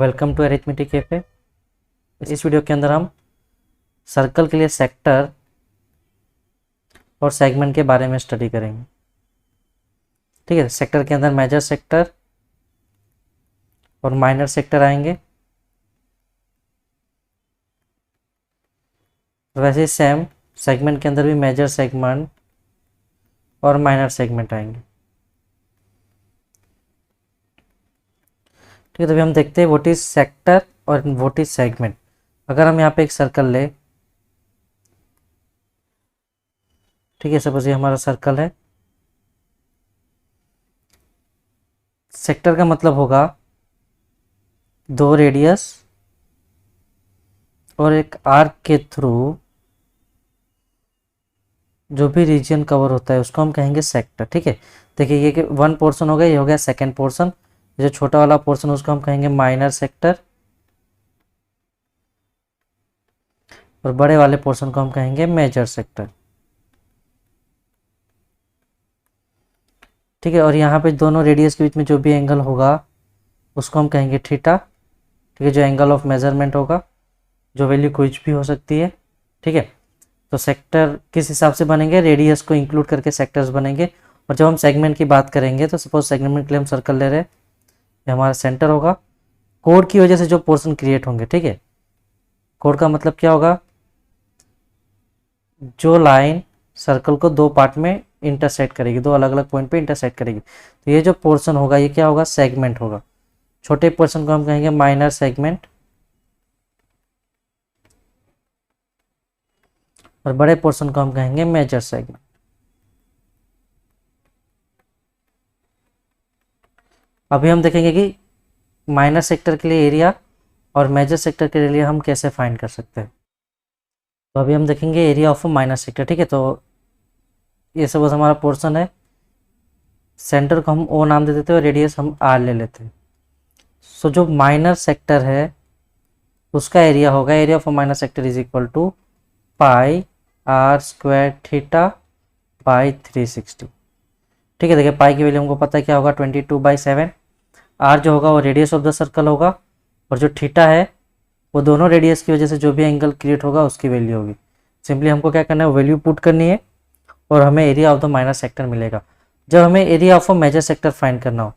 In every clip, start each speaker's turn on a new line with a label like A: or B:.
A: Welcome to arithmetic cafe. इस video के अंदर हम सर्कल के लिए सेक्टर और सेगमेंट के बारे में स्टडी करेंगे। ठीक है, सेक्टर के अंदर मेजर सेक्टर और माइनर सेक्टर आएंगे। वैसे सेम सेगमेंट के अंदर भी मेजर सेगमेंट और माइनर सेगमेंट आएंगे। ठीक है, तो अभी हम देखते हैं व्हाट इज सेक्टर और व्हाट इज सेगमेंट। अगर हम यहाँ पे एक सर्कल ले, ठीक है, सपोज ये हमारा सर्कल है। सेक्टर का मतलब होगा दो रेडियस और एक आर्क के थ्रू जो भी रीजन कवर होता है उसको हम कहेंगे सेक्टर। ठीक है, देखिए ये कि वन पोर्शन हो गया, ये हो गया सेकेंड पोर्शन। जो छोटा वाला पोर्शन उसको हम कहेंगे माइनर सेक्टर और बड़े वाले पोर्शन को हम कहेंगे मेजर सेक्टर। ठीक है, और यहाँ पे दोनों रेडियस के बीच में जो भी एंगल होगा उसको हम कहेंगे थीटा। ठीक है, जो एंगल ऑफ मेजरमेंट होगा, जो वैल्यू कुछ भी हो सकती है। ठीक है, तो सेक्टर किस हिसाब से बनेंगे, रेडियस को इंक्लूड करके सेक्टर्स बनेंगे। और जब हम सेगमेंट की बात करेंगे तो सपोज सेगमेंट के लिए हम सर्कल ले रहे हैं, ये हमारा सेंटर होगा। कोड की वजह से जो पोर्शन क्रिएट होंगे, ठीक है, कोड का मतलब क्या होगा, जो लाइन सर्कल को दो पार्ट में इंटरसेक्ट करेगी, दो अलग अलग पॉइंट पे इंटरसेक्ट करेगी, तो ये जो पोर्शन होगा ये क्या होगा, सेगमेंट होगा। छोटे पोर्शन को हम कहेंगे माइनर सेगमेंट और बड़े पोर्शन को हम कहेंगे मेजर सेगमेंट। अभी हम देखेंगे कि माइनर सेक्टर के लिए एरिया और मेजर सेक्टर के लिए हम कैसे फाइंड कर सकते हैं। तो अभी हम देखेंगे एरिया ऑफ माइनर सेक्टर। ठीक है, तो ये सपोज हमारा पोर्शन है, सेंटर को हम ओ नाम दे देते हैं और रेडियस हम आर ले लेते हैं। सो जो माइनर सेक्टर है उसका एरिया होगा, area of minor sector is equal to pi r square theta by 360। ठीक है, देखिए पाई की वैल्यू हमको पता है क्या होगा, 22/7। आर जो होगा वो रेडियस ऑफ द सर्कल होगा और जो थीटा है वो दोनों रेडियस की वजह से जो भी एंगल क्रिएट होगा उसकी वैल्यू होगी। सिंपली हमको क्या करना है, वैल्यू पुट करनी है और हमें area of the minor sector मिलेगा। जब हमें area of a major sector find करना हो,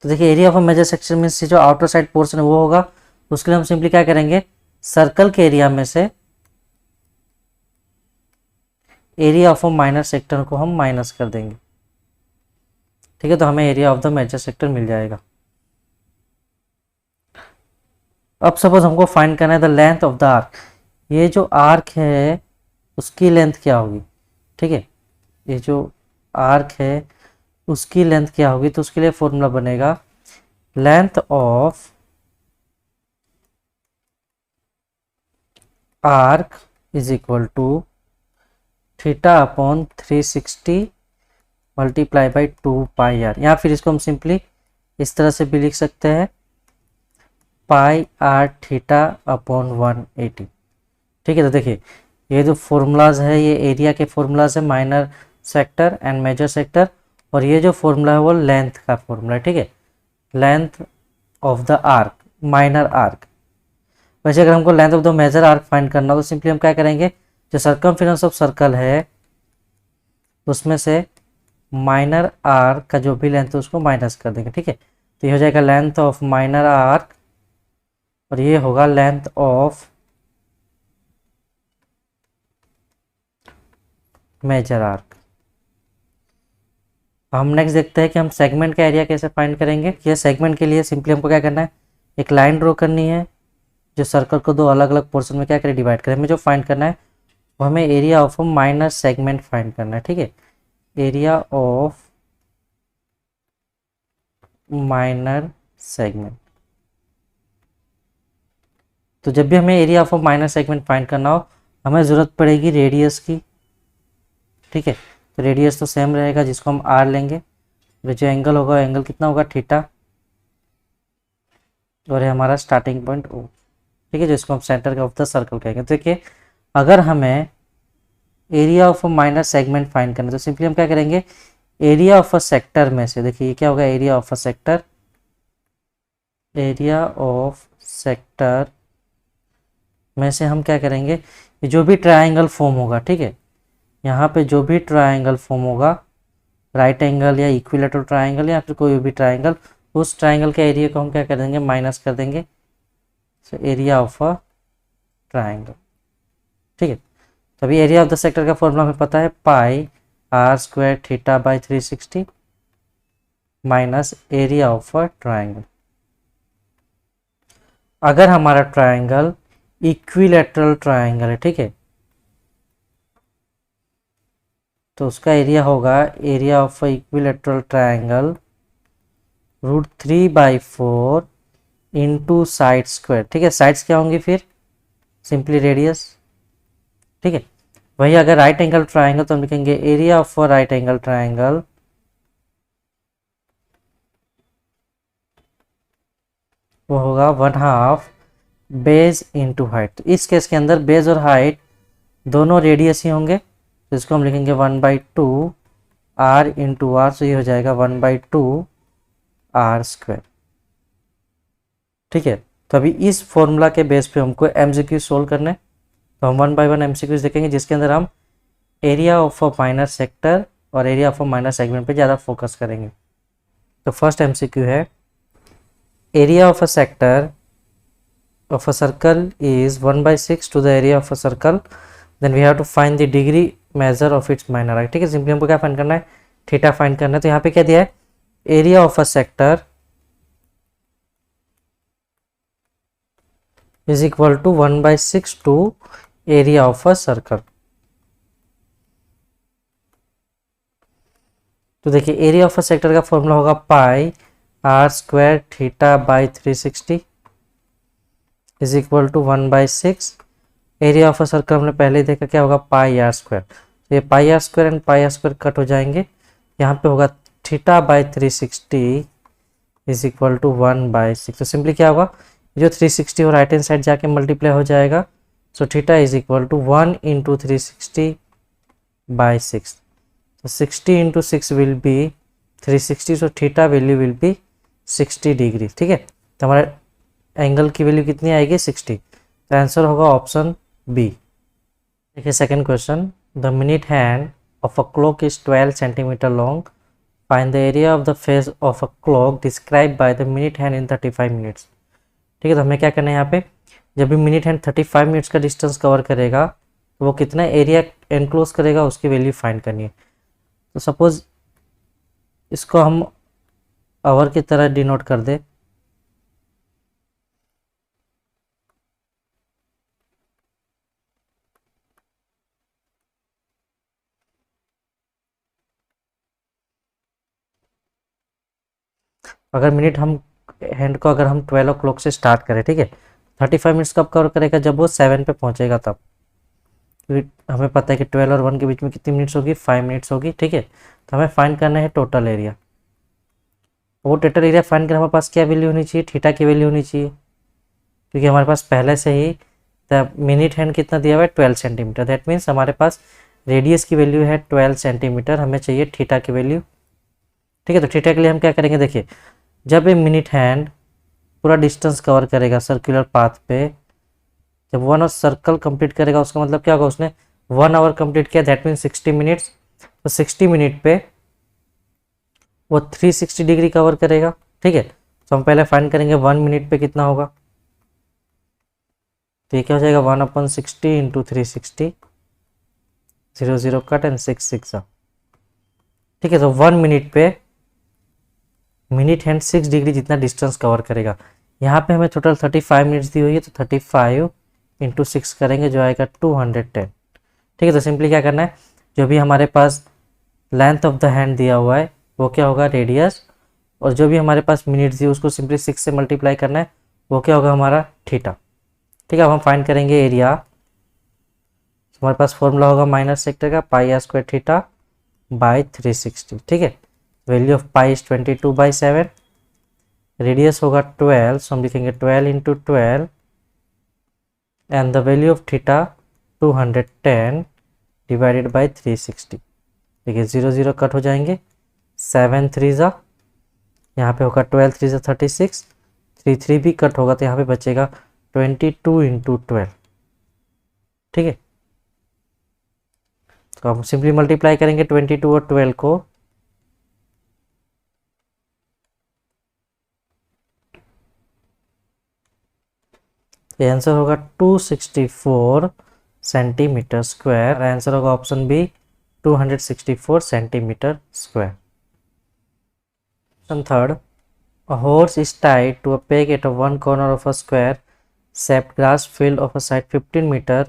A: तो देखिए area of a major sector में से जो आउटर साइड पोर्शन है वो होगा। उसके लिए हम सिंपली क्या करेंगे, सर्कल के एरिया में से area of a minor sector को हम माइनस कर देंगे। ठीक है, तो हमें area of the major sector मिल जाएगा। अब सपोज हमको फाइंड करना है the length of the arc. ये जो आर्क है उसकी लेंथ क्या होगी। ठीक है, ये जो आर्क है उसकी लेंथ क्या होगी, तो उसके लिए फॉर्मूला बनेगा length of arc is equal to theta upon 360 multiply by 2πr, या फिर इसको हम सिंपली इस तरह से भी लिख सकते हैं, पाई आर थीटा अपॉन 180। ठीक है, तो देखिए ये जो फॉर्मूलाज है ये एरिया के फॉर्मूलाज है, minor sector and major sector, और ये जो फॉर्मूला है वो लेंथ का फॉर्मूला है। ठीक है, length of the arc, minor arc. वैसे अगर हमको length of the major arc find करना हो तो सिंपली हम क्या करेंगे, जो सर्कमफेरेंस ऑफ सर्कल है उसमें से माइनर आर्क का जो भी लेंथ है उसको माइनस कर देंगे। ठीक है, तो ये हो जाएगा लेंथ ऑफ माइनर आर्क और ये होगा लेंथ ऑफ मेजर आर्क। हम नेक्स्ट देखते हैं कि हम सेगमेंट का एरिया कैसे फाइंड करेंगे। ये सेगमेंट के लिए सिंपली हमको क्या करना है, एक लाइन ड्रॉ करनी है जो सर्कल को दो अलग अलग पोर्शन में क्या करें, डिवाइड करें। हमें जो फाइंड करना है वो हमें area of minor segment find करना है। ठीक है, एरिया ऑफ माइनर सेगमेंट। तो जब भी हमें area of minor segment find करना हो हमें ज़रूरत पड़ेगी रेडियस की। ठीक है, तो रेडियस तो सेम रहेगा जिसको हम आर लेंगे, जो एंगल होगा एंगल कितना होगा, थीटा, और ये हमारा स्टार्टिंग पॉइंट ओ। ठीक है, जिसको हम सेंटर ऑफ द सर्कल कहेंगे। तो देखिए अगर हमें area of a minor segment find करना। तो सिंपली हम क्या करेंगे, एरिया ऑफ अ सेक्टर में से, देखिए ये क्या होगा, area of a sector, area of sector में से हम क्या करेंगे, ये जो भी ट्रायंगल फॉर्म होगा, ठीक है, यहाँ पे जो भी ट्रायंगल फॉर्म होगा, राइट एंगल या इक्विलेटरल ट्रायंगल या फिर कोई भी ट्रायंगल, उस ट्रायंगल के एरिया को हम क्या कर देंगे, माइनस कर देंगे। So area of a triangle, ठीक है। तो अभी एरिया ऑफ द सेक्टर का फॉर्मूला हमें पता है, pi r square theta by 360 minus area of a triangle. अगर हमारा ट्रायंगल इक्विलेटरल ट्रायंगल है, ठीक है, तो उसका एरिया होगा, area of a equilateral triangle √3/4 into side square, ठीक है। साइड्स क्या होंगी फिर, सिंपली रेडियस, ठीक है। वही अगर राइट एंगल ट्रायंगल तो हम लिखेंगे area of right angle triangle वो होगा 1/2 बेस इंटू हाइट। तो इस केस के अंदर बेस और हाइट दोनों रेडियस ही होंगे, तो इसको हम लिखेंगे 1/2 आर इंटू आर, तो ये हो जाएगा 1/2 आर स्क्वायर, ठीक है। तो अभी इस फॉर्मूला के बेस पे हमको एमसीक्यू सोल्व करने, तो हम 1 बाय 1 एमसीक्यूज देखेंगे जिसके अंदर हम area of a minor sector और area of a minor segment पे ज़्यादा फोकस करेंगे। तो फर्स्ट एमसीक्यू है, area of a sector of a circle is 1/6 to the area of a circle, then we have to find the degree measure of its minor arc, ठीक है। Simply हमको क्या find करना है, theta find करना है। तो यहाँ पे क्या दिया है, area of a sector is equal to 1/6 to area of a circle. तो देखिए एरिया ऑफ अ सेक्टर का फॉर्मूला होगा pi r square theta by 360 is equal to 1/6। Area of a circle हमने पहले ही देखा क्या होगा, पाई आर स्क्वायर। तो ये pi r square and pi r square cut हो जाएंगे, यहाँ पे होगा theta by 360 is equal to 1/6। तो सिंपली क्या होगा, जो 360 और राइट हैंड साइड जाके मल्टीप्लाई हो जाएगा, so theta is equal to 1 into 360/6। तो 60 into 6 will be 360, so theta value will be 60 degree, ठीक है। तो हमारा एंगल की वैल्यू कितनी आएगी, 60। तो आंसर होगा ऑप्शन बी। देखिए second question, the minute hand of a clock is 12 centimetre long, find the area of the face of a clock describe by the minute hand in 35 minutes, ठीक है। तो हमें क्या करना है, यहाँ पे जब भी मिनट हैंड 35 मिनट्स का डिस्टेंस कवर करेगा तो वो कितना एरिया एनक्लोज करेगा उसकी वैल्यू फाइंड करनी है। तो सपोज इसको हम आवर की तरह डिनोट कर दे, अगर मिनट हम हैंड को अगर हम 12 o'clock से स्टार्ट करें, ठीक है, 35 मिनट्स कब कवर करेगा, जब वो 7 पे पहुंचेगा तब। क्योंकि हमें पता है कि 12 और 1 के बीच में कितनी मिनट्स होगी, 5 मिनट्स होगी, ठीक है। तो हमें फाइंड करना है टोटल एरिया। वो टोटल एरिया फाइंड कर हमारे पास क्या वैल्यू होनी चाहिए, थीटा की वैल्यू होनी चाहिए, क्योंकि हमारे पास पहले से ही द मिनट हैंड कितना दिया हुआ है, 12 सेंटीमीटर। दैट मीन्स हमारे पास रेडियस की वैल्यू है 12 सेंटीमीटर, हमें चाहिए थीटा की वैल्यू, ठीक है। तो थीटा के लिए हम क्या करेंगे, देखिए जब ये मिनट हैंड पूरा डिस्टेंस कवर करेगा सर्कुलर पाथ पे, जब 1 और सर्कल कंप्लीट करेगा उसका मतलब क्या होगा, उसने 1 आवर कंप्लीट किया, दैट मीन्स 60 मिनट्स। तो 60 मिनट पे वो 360 डिग्री कवर करेगा, ठीक है। तो हम पहले फाइंड करेंगे 1 मिनट पे कितना होगा, तो ये क्या हो जाएगा 1/60 इंटू 360, 0 0 कट एंड 6 6, ठीक है। तो 1 मिनट पे मिनट हैंड 6 डिग्री जितना डिस्टेंस कवर करेगा। यहाँ पे हमें टोटल 35 मिनट्स दी हुई है, तो 35 इंटू 6 करेंगे जो आएगा 210, ठीक है। तो सिंपली क्या करना है, जो भी हमारे पास लेंथ ऑफ द हैंड दिया हुआ है वो क्या होगा, रेडियस, और जो भी हमारे पास मिनट्स दी उसको सिंपली 6 से मल्टीप्लाई करना है, वो क्या होगा हमारा थीटा, ठीक है। अब हम फाइंड करेंगे एरिया। हमारे पास फॉर्मूला होगा माइनर सेक्टर का, पाई आर स्क्वायर थीटा बाई 360, ठीक है। Value of pi is 22/7, radius होगा 12, सो हम लिखेंगे 12 into 12 and the value of theta 210 divided by 360। देखिए 0 0 कट हो जाएंगे, 7 3 ज़ा, यहाँ पे होगा 12 3 ज़ा 36, 3 3 भी कट होगा तो यहाँ पे बचेगा 22 इंटू 12। ठीक है, तो हम सिंपली मल्टीप्लाई करेंगे 22 और 12 को, ये आंसर होगा 264 सेंटीमीटर स्क्वायर। आंसर होगा option B 264 centimetre square. Option third, a horse is tied to a peg at one corner of a square shaped grass field of a side 15 meter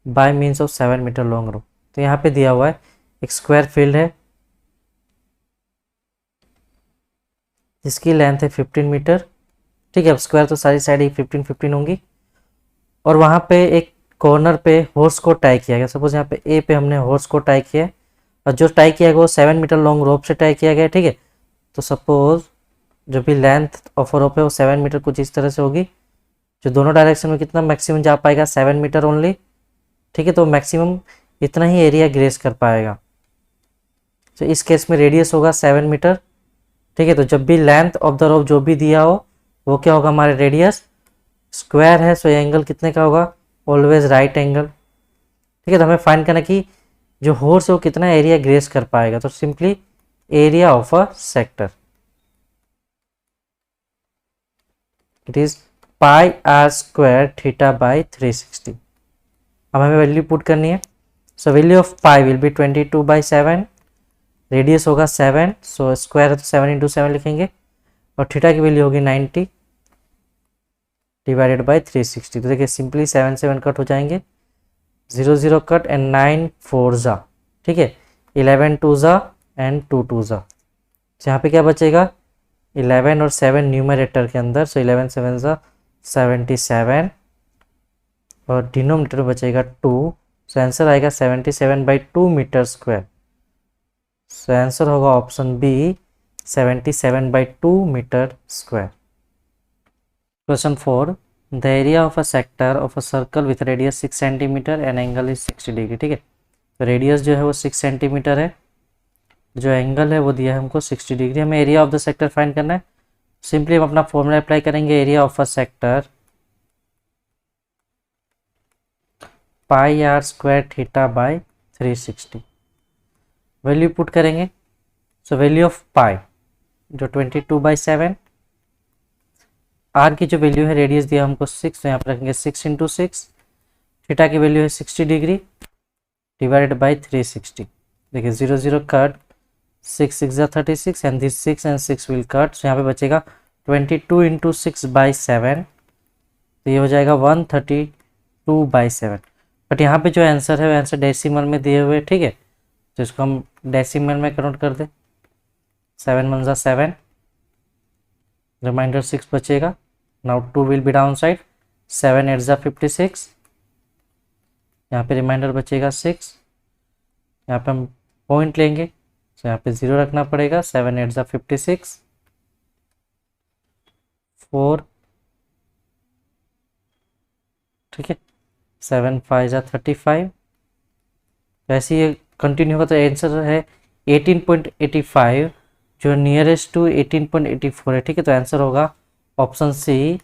A: by means of 7 meter long rope। तो यहाँ पे दिया हुआ है एक square field है जिसकी length है 15 मीटर। ठीक है, अब स्क्वायर तो सारी साइड ही 15 15 होंगी, और वहाँ पे एक कॉर्नर पे हॉर्स को टाई किया गया। सपोज यहाँ पे ए पे हमने हॉर्स को टाई किया है, और जो टाई किया गया वो 7 मीटर लॉन्ग रोप से टाई किया गया। ठीक है, तो सपोज जो भी लेंथ ऑफ रोप है वो 7 मीटर कुछ इस तरह से होगी, जो दोनों डायरेक्शन में कितना मैक्सिमम जा पाएगा 7 मीटर ओनली। ठीक है, तो मैक्सिमम इतना ही एरिया ग्रेस कर पाएगा। तो इस केस में रेडियस होगा 7 मीटर। ठीक है, तो जब भी लेंथ ऑफ द रोप जो भी दिया हो वो क्या होगा हमारे रेडियस। स्क्वायर है सो ये एंगल कितने का होगा, ऑलवेज राइट एंगल। ठीक है, तो हमें फाइंड करना कि जो हॉर्स है वो कितना एरिया ग्रेस कर पाएगा, तो simply area of a sector, it is pi r square theta by 360। अब हमें वैल्यू पुट करनी है। So value of pi will be 22/7, radius होगा 7, सो स्क्वायर है तो 7 इंटू 7 लिखेंगे, और थीटा की वैल्यू होगी 90 डिवाइडेड बाई 360। तो देखिए सिंपली 7 7 कट हो जाएंगे, 0 0 कट एंड 9 4 ज़ा। ठीक है, 11 2 ज़ा एंड 2 2 ज़ा। तो यहाँ पे क्या बचेगा, 11 और 7 न्यूमरेटर के अंदर, सो 11 7 ज़ा 77, और डिनोमिनेटर में बचेगा 2। सो आंसर आएगा 77/2 मीटर स्क्वायर। सो आंसर होगा option B 77/2 metre square. Question 4, the area of a sector of a circle with radius 6 centimetre and angle is 60 degree. ठीक है, तो रेडियस जो है वो 6 सेंटीमीटर है, जो एंगल है वो दिया है हमको 60 डिग्री। हमें area of the sector find करना है। सिंपली हम अपना फॉर्मूला अप्लाई करेंगे, area of a sector pi r square theta by 360। Value put करेंगे। सो वैल्यू ऑफ पाई जो 22/7, आर की जो वैल्यू है रेडियस दिया हमको 6, तो यहाँ पर रखेंगे 6 इंटू 6, थीटा की वैल्यू है 60 डिग्री डिवाइडेड बाई 360। देखिए 0 0 कट, 6 6 ज़ा 36 and this 6 and 6 will cut, so यहाँ पे बचेगा 22 इंटू 6/7, तो ये हो जाएगा 132/7। बट यहाँ पे जो आंसर है वो आंसर डेसिमल में दिए हुए। ठीक है, तो इसको हम डेसिमल में कन्वर्ट कर दें। 7 1 ज़ा 7, रिमाइंडर 6 बचेगा। Now 2 will be down side, 7 8 ज़ा 56, यहाँ पे रिमाइंडर बचेगा 6। यहाँ पे हम पॉइंट लेंगे, तो यहाँ पे 0 रखना पड़ेगा। 7 8 ज़ा 56, 4, ठीक है, 7 5 ज़ा 35। वैसे ये कंटिन्यू होगा तो आंसर है 18.85, जो नियरेस्ट टू 18.84 है। ठीक है, तो आंसर होगा option C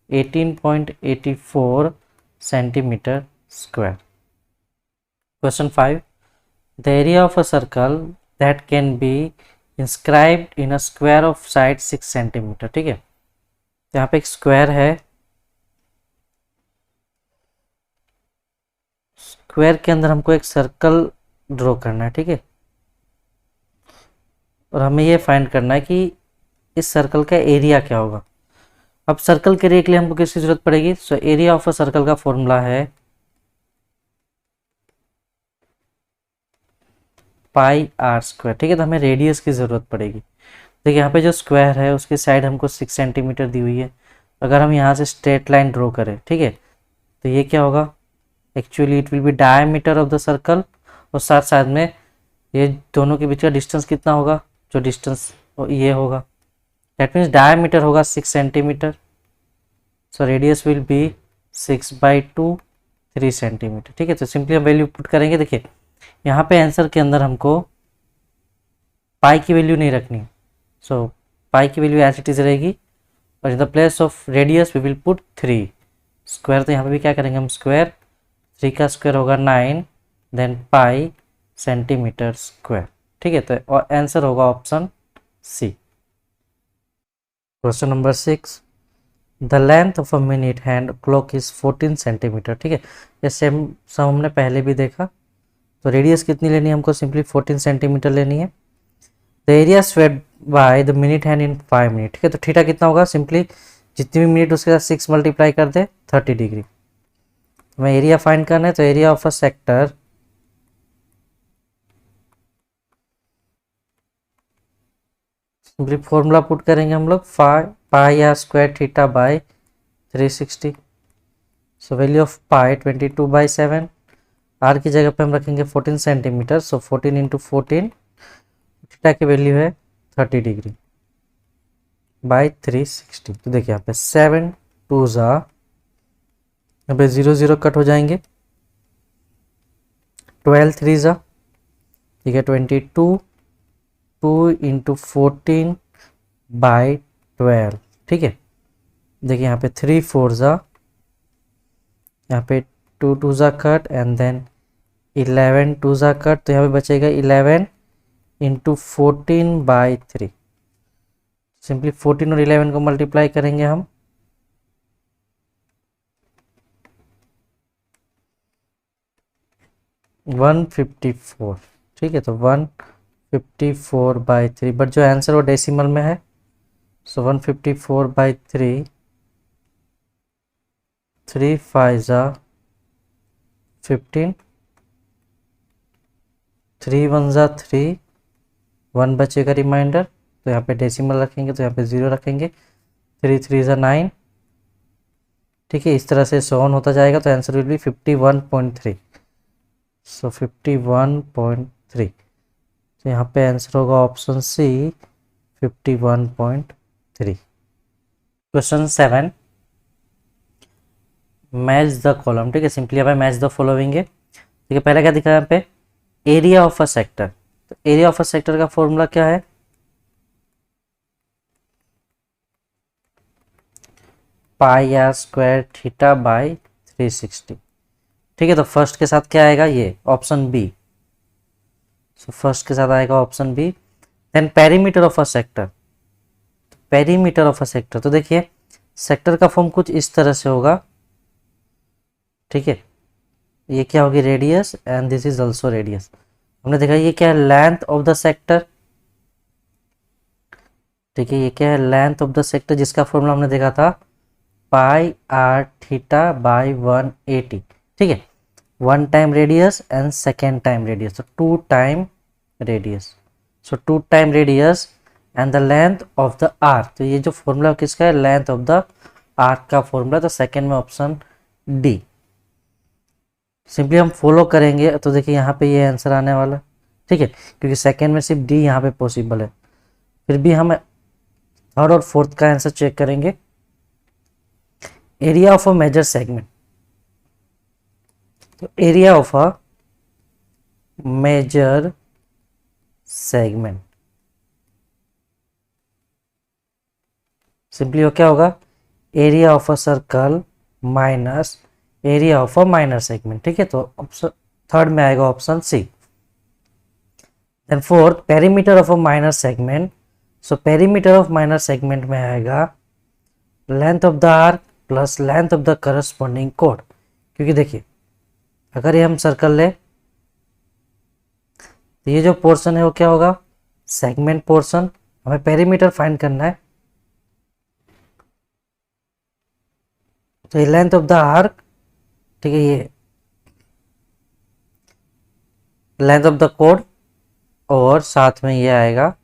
A: 18.84 centimetre square. Question 5, the area of a circle that can be inscribed in a square of side 6 centimetre. ठीक है, तो यहाँ पे एक स्क्वायर है, स्क्वायर के अंदर हमको एक सर्कल ड्रॉ करना है। ठीक है, और हमें ये फाइंड करना है कि इस सर्कल का एरिया क्या होगा। अब सर्कल के एरिया के लिए हमको किसकी जरूरत पड़ेगी। सो एरिया ऑफ अ सर्कल का फॉर्मूला है पाई आर स्क्वायर। ठीक है, तो हमें रेडियस की ज़रूरत पड़ेगी। देखिए यहाँ पे जो स्क्वायर है उसकी साइड हमको 6 सेंटीमीटर दी हुई है। अगर हम यहाँ से स्ट्रेट लाइन ड्रॉ करें, ठीक है, तो ये क्या होगा, actually it will be diameter of the circle, और साथ साथ में ये दोनों के बीच का डिस्टेंस कितना होगा, जो डिस्टेंस ये होगा, दैट मीन्स डायमीटर होगा 6 centimetre. So radius will be 6/2 3 centimetre. ठीक है, तो सिंपली हम वैल्यू पुट करेंगे। देखिए यहाँ पे आंसर के अंदर हमको पाई की वैल्यू नहीं रखनी, सो पाई की वैल्यू एज इट इज रहेगी, और in the place of radius we will put 3 square. तो यहाँ पे भी क्या करेंगे हम, स्क्वायर, 3 का स्क्वायर होगा 9, देन पाई सेंटीमीटर स्क्वायर। ठीक है, तो आंसर होगा option C. Question number 6, the length of a minute hand clock is 14 centimetre. ठीक है, ये सेम सम हमने पहले भी देखा। तो रेडियस कितनी लेनी है हमको, सिंपली 14 सेंटीमीटर लेनी है। The area swayed by the minute hand in 5 minute. ठीक है, तो थीटा कितना होगा, सिंपली जितनी भी मिनट उसके साथ 6 मल्टीप्लाई कर दे, 30 डिग्री। हमें एरिया फाइंड करना है, तो area of a sector simply formula put करेंगे हम लोग, पाई या square theta by 360। So value of pi 22/7, R की जगह पे हम रखेंगे 14 सेंटीमीटर, सो 14 इंटू 14, थीटा की वैल्यू है 30 डिग्री बाय 360। तो देखिए यहाँ पे 7 2 ज़ा, यहाँ पे 0 0 कट हो जाएंगे, 12 3 ज़ा, ठीक है 22, 2 इंटू 14 बाई 12। ठीक है, देखिए यहाँ पे 3 4 ज़ा, यहाँ पे 2 2 ज़ा कट, एंड देन 11 2 ज़ा कट, तो यहाँ पे बचेगा 11 इंटू 14/3। सिंपली 14 और 11 को मल्टीप्लाई करेंगे हम, वन 154। ठीक है, तो 154/3, बट जो आंसर वो डेसिमल में है, सो 154/3, 3 5 ज़ा 15, 3 1 ज़ा 3, 1 बचेगा रिमाइंडर, तो यहाँ पे डेसिमल रखेंगे, तो यहाँ पे 0 रखेंगे, 3 3 ज़ा 9। ठीक है, इस तरह से सोन होता जाएगा, तो आंसर विल बी 51.3। सो 51.3, तो यहाँ पे आंसर होगा option C 51.3। Question 7, match the column. ठीक है, सिंपली अब मैच द फॉलोइंग है। ठीक है, पहले क्या दिखा है यहाँ पे, एरिया ऑफ अ सेक्टर। तो एरिया ऑफ अ सेक्टर का फॉर्मूला क्या है, pi r square theta by 360। ठीक है, तो फर्स्ट के साथ क्या आएगा, ये ऑप्शन बी। सो फर्स्ट के साथ आएगा option B. Then perimeter of a sector, perimeter of a sector, तो देखिए सेक्टर का फॉर्म कुछ इस तरह से होगा। ठीक है, ये क्या होगी, radius, and this is also radius. हमने देखा ये क्या है, लेंथ ऑफ द सेक्टर। ठीक है, ये क्या है, लेंथ ऑफ द सेक्टर, जिसका फॉर्मूला हमने देखा था पाई आर थीटा बाय 180। ठीक है, 1 time radius and second time radius, तो 2 time radius, so 2 time radius and the length of the arc. तो ये जो फॉर्मूला किसका है, लेंथ ऑफ द आर्क का फॉर्मूला, तो सेकेंड में ऑप्शन डी। सिंपली हम फॉलो करेंगे, तो देखिए यहाँ पे ये आंसर आने वाला। ठीक है, क्योंकि सेकेंड में सिर्फ डी यहाँ पे पॉसिबल है। फिर भी हम थर्ड और फोर्थ का आंसर चेक करेंगे। Area of a major segment, तो area of a major segment, simply वो क्या होगा, area of a circle minus area of a minor segment. ठीक है, तो ऑप्शन थर्ड में आएगा option C. Then fourth, perimeter of a minor segment, so perimeter of minor segment में आएगा length of the arc plus length of the corresponding कोड। क्योंकि देखिए अगर ये हम सर्कल ले, तो ये जो पोर्शन है वो क्या होगा, सेगमेंट पोर्शन। हमें पेरीमीटर फाइंड करना है, तो ये लेंथ ऑफ द आर्क, ठीक है, ये लेंथ ऑफ द कोड, और साथ में ये आएगा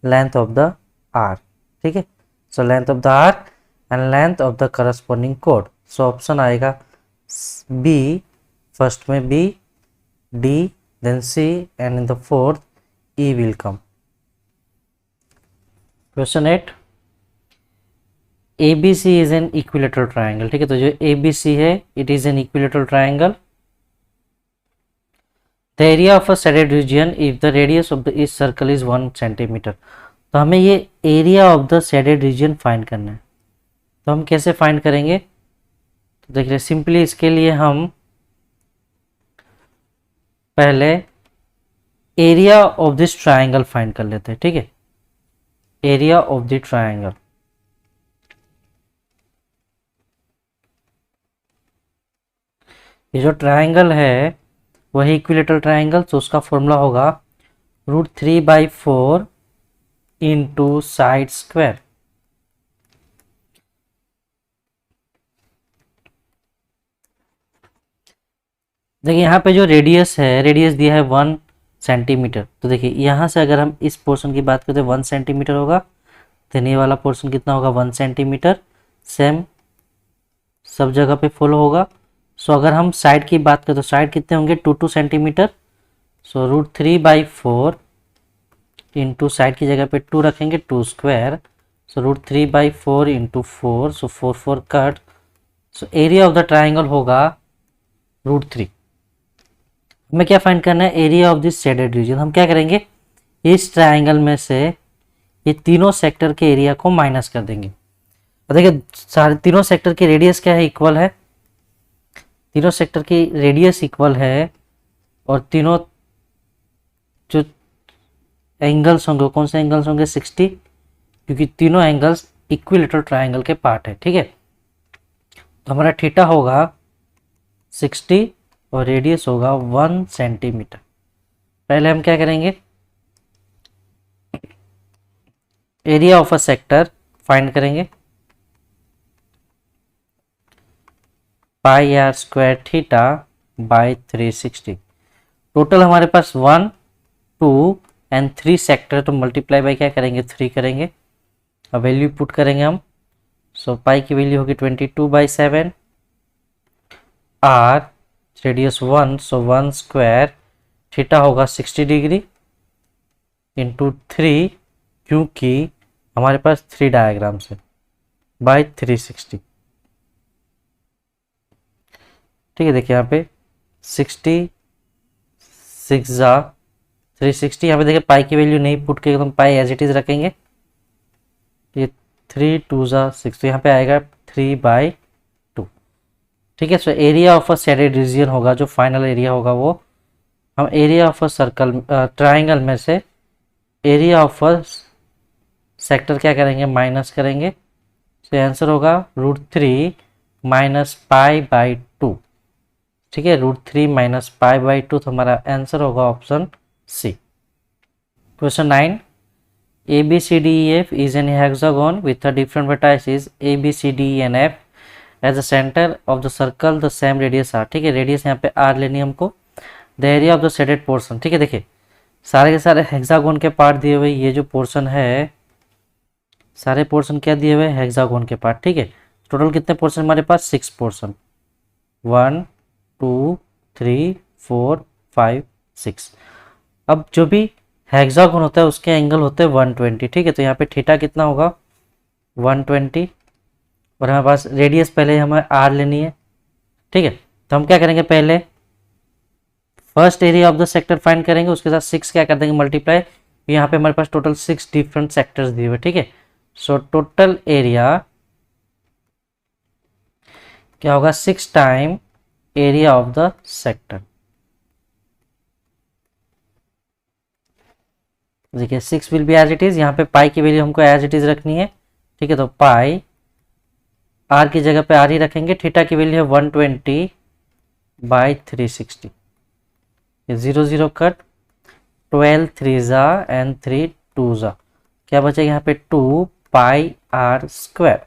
A: लेंथ ऑफ द आर्क। ठीक है, so length of the arc and length of the corresponding कोड। सो ऑप्शन आएगा बी, फर्स्ट में B, D, then C, and in the fourth E will come. Question 8, ABC is an equilateral triangle. ठीक है, तो जो ABC है it is an equilateral triangle. The area of a shaded region if the radius of the इस circle is 1 centimetre. तो हमें ये area of the shaded region find करना है। तो हम कैसे फाइंड करेंगे, तो देखिए सिंपली इसके लिए हम पहले area of this triangle find कर लेते हैं। ठीक है, एरिया ऑफ द ट्राइंगल, ये जो ट्राइंगल है वही इक्विलेटरल ट्राइंगल, तो उसका फॉर्मूला होगा √3/4 इंटू साइड स्क्वायर। देखिए यहाँ पे जो रेडियस है, रेडियस दिया है 1 सेंटीमीटर। तो देखिए यहाँ से अगर हम इस पोर्शन की बात करते हैं 1 सेंटीमीटर होगा, तो ये वाला पोर्शन कितना होगा 1 सेंटीमीटर, सेम सब जगह पे फॉलो होगा। सो अगर हम साइड की बात करें तो साइड कितने होंगे 2 सेंटीमीटर। सो √3/4 इंटू साइड की जगह पे 2 रखेंगे, 2 square. So √3/4 into 4, so 4 cut. So area of the triangle होगा √3। हमें क्या फाइंड करना है, area of this shaded region. हम क्या करेंगे, इस ट्राइंगल में से ये तीनों सेक्टर के एरिया को माइनस कर देंगे। और देखिए सारे तीनों सेक्टर की रेडियस क्या है, इक्वल है। तीनों सेक्टर की रेडियस इक्वल है और तीनों जो एंगल्स होंगे, कौन से एंगल्स होंगे 60, क्योंकि तीनों एंगल्स इक्विलेटरल ट्राइंगल के पार्ट है। ठीक है, तो हमारा थीटा होगा 60 और रेडियस होगा 1 सेंटीमीटर। पहले हम क्या करेंगे, area of a sector find करेंगे, πr² थीटा बाय 360। टोटल हमारे पास 1, 2 एंड 3 सेक्टर, तो मल्टीप्लाई बाय क्या करेंगे 3 करेंगे। अब वैल्यू पुट करेंगे हम। सो पाई की वैल्यू होगी 22/7, R radius 1, so 1 square, theta होगा 60 डिग्री इंटू 3, क्योंकि हमारे पास 3 डायग्राम्स है, बाय 360। ठीक है, देखिए यहाँ पे 60 6 जा 360। यहाँ पे देखिए पाई की वैल्यू नहीं पुट के एकदम पाई एज इट इज रखेंगे। ये 3 2 जा 6, तो यहाँ पे आएगा 3/2। ठीक है, सो area of a shaded reason होगा, जो फाइनल एरिया होगा वो हम area of a circle triangle में से एरिया ऑफ अ सेक्टर क्या करेंगे, माइनस करेंगे। तो आंसर होगा √3 माइनस π/2। ठीक है, √3 माइनस π/2, तो हमारा आंसर होगा option C. Question 9, ABCDEF is an hexagon with a different vertices ABCDE and F as the center of the circle the same radius r। ठीक है, रेडियस यहाँ पे r लेनी है हमको। The area of the shaded portion, ठीक है, देखिए सारे के सारे हेक्सागोन के पार्ट दिए हुए, ये जो पोर्शन है सारे पोर्शन क्या दिए हुए, हेक्सागोन के पार्ट। ठीक है, टोटल कितने पोर्शन हमारे पास 6 पोर्शन, 1 2 3 4 5 6। अब जो भी हेक्सागोन होता है उसके एंगल होते हैं 120। ठीक है, तो यहाँ पे थीटा कितना होगा 120, और हमारे पास रेडियस पहले हमें आर लेनी है। ठीक है, तो हम क्या करेंगे, पहले first area of the sector find करेंगे, उसके साथ 6 क्या कर देंगे मल्टीप्लाई। यहाँ पे हमारे पास टोटल 6 डिफरेंट सेक्टर्स दिए हुए। ठीक है, सो टोटल एरिया क्या होगा 6 time area of the sector. देखिए 6 will be as it is, यहाँ पे पाई की वैल्यू हमको एज इट इज रखनी है। ठीक है, तो पाई आर की जगह पे आर ही रखेंगे। थीटा की वैल्यू है 120/360। 0 0 कट, 12 3 जा एंड 3 2 जा, क्या बचेगा यहाँ पे 2πr²।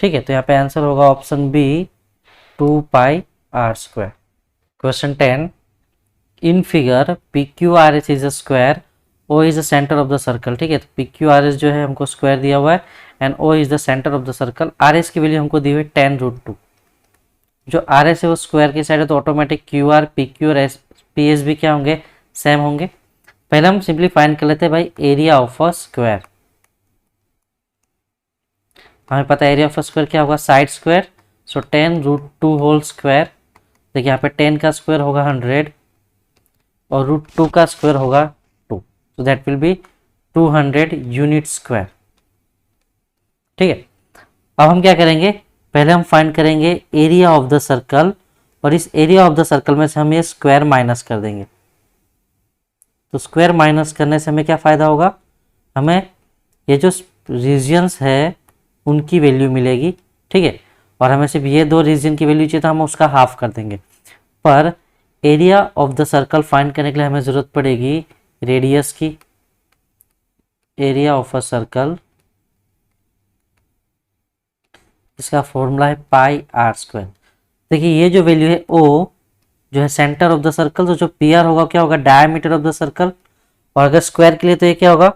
A: ठीक है, तो यहाँ पे आंसर होगा option B 2πr²। Question 10, in figure PQRS is a square, O is the centre of the circle. ठीक है, तो PQRS जो है हमको स्क्वायर दिया हुआ है and O is the centre of the circle. RS की वैल्यू हमको दी हुई 10√2। जो RS है वो स्क्वायर की साइड है, तो ऑटोमेटिक QR PQ और PS भी क्या होंगे, सेम होंगे। पहले हम सिंपली फाइंड कर लेते हैं भाई एरिया ऑफ अ स्क्वायर। हमें पता है एरिया ऑफ अ स्क्वायर क्या होगा, साइड स्क्वायर। सो 10√2 होल स्क्वायर। देखिए यहाँ पे 10 का स्क्वायर होगा 100, और √2 का स्क्वायर होगा 2, तो that will be 200 unit square. ठीक है, अब हम क्या करेंगे, पहले हम फाइंड करेंगे एरिया ऑफ द सर्कल, और इस एरिया ऑफ द सर्कल में से हम ये स्क्वायर माइनस कर देंगे। तो स्क्वायर माइनस करने से हमें क्या फ़ायदा होगा, हमें ये जो रीजन्स है उनकी वैल्यू मिलेगी। ठीक है, और हमें सिर्फ ये 2 रीजन की वैल्यू चाहिए तो हम उसका हाफ कर देंगे। पर area of the circle find करने के लिए हमें ज़रूरत पड़ेगी रेडियस की। एरिया ऑफ अ सर्कल, इसका फॉर्मूला है πr²। देखिए ये जो वैल्यू है O जो है सेंटर ऑफ द सर्कल, तो जो PR होगा क्या होगा, डायमीटर ऑफ द सर्कल, और अगर स्क्वायर के लिए तो ये क्या होगा,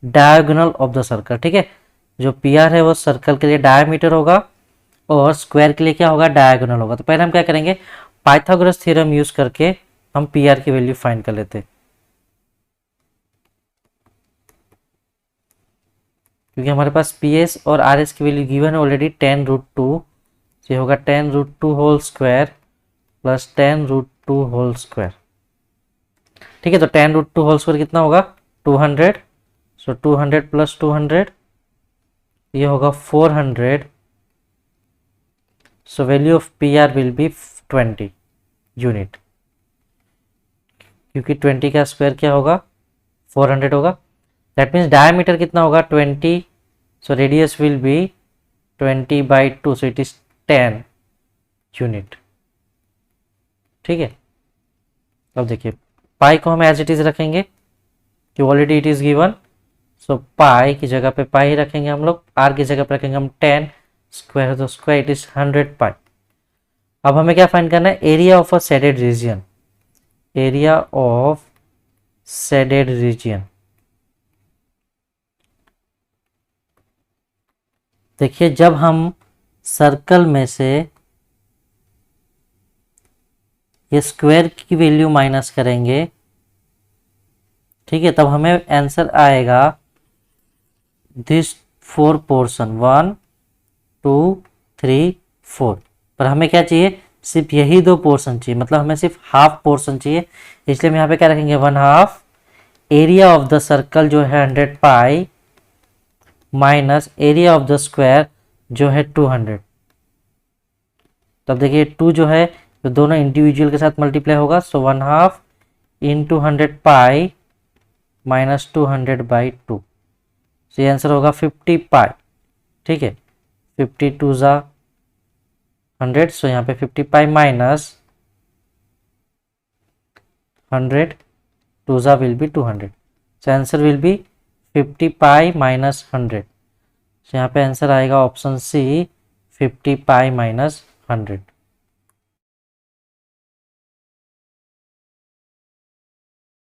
A: डायगोनल ऑफ द सर्कल। ठीक है, जो PR है वो सर्कल के लिए डायमीटर होगा और स्क्वायर के लिए क्या होगा, डायगोनल होगा। तो पहले हम क्या करेंगे, पाइथागोरस थ्योरम यूज करके हम PR की वैल्यू फाइंड कर लेते हैं, क्योंकि हमारे पास PS और RS की वैल्यू गिवन है ऑलरेडी 10√2, ये होगा 10√2 whole square plus 10√2 whole square. ठीक है, तो 10√2 होल स्क्वायर कितना होगा, 200, सो 200 प्लस 200 ये होगा 400, सो value of PR will be 20 unit, क्योंकि 20 का स्क्वायर क्या होगा, 400 होगा। दैट मीन्स डायमीटर कितना होगा, 20, so radius will be 20/2, so it is 10 unit. ठीक है, अब देखिए पाई को हम एज इट इज रखेंगे कि ऑलरेडी इट इज गिवन, सो पाई की जगह पे पाई रखेंगे हम लोग, आर की जगह पे रखेंगे हम 10, स्क्वायर है तो स्क्वायर, इट इज 100 पाई। अब हमें क्या फाइंड करना है, area of a shaded reason, area of shaded region. देखिए जब हम सर्कल में से ये स्क्वायर की वैल्यू माइनस करेंगे, ठीक है, तब हमें आंसर आएगा दिस 4 पोर्शन 1 2 3 4, पर हमें क्या चाहिए, सिर्फ यही 2 पोर्शन चाहिए, मतलब हमें सिर्फ हाफ पोर्शन चाहिए, इसलिए हम यहाँ पे क्या रखेंगे 1/2 एरिया ऑफ द सर्कल जो है 100 pi minus area of the square जो है 200। तब देखिए 2 जो है तो दोनों इंडिविजुअल के साथ मल्टीप्लाई होगा, सो 1/2 इंटू 100 पाई माइनस 200/2, तो ये आंसर होगा 50 पाई। ठीक है, 52 ज़ा 100, सो यहाँ पे 50 पाई माइनस 100 2 ज़ा will be 200, so answer will be 50 pi minus 100, सो यहाँ पे आंसर आएगा ऑप्शन सी 50 पाई माइनस 100।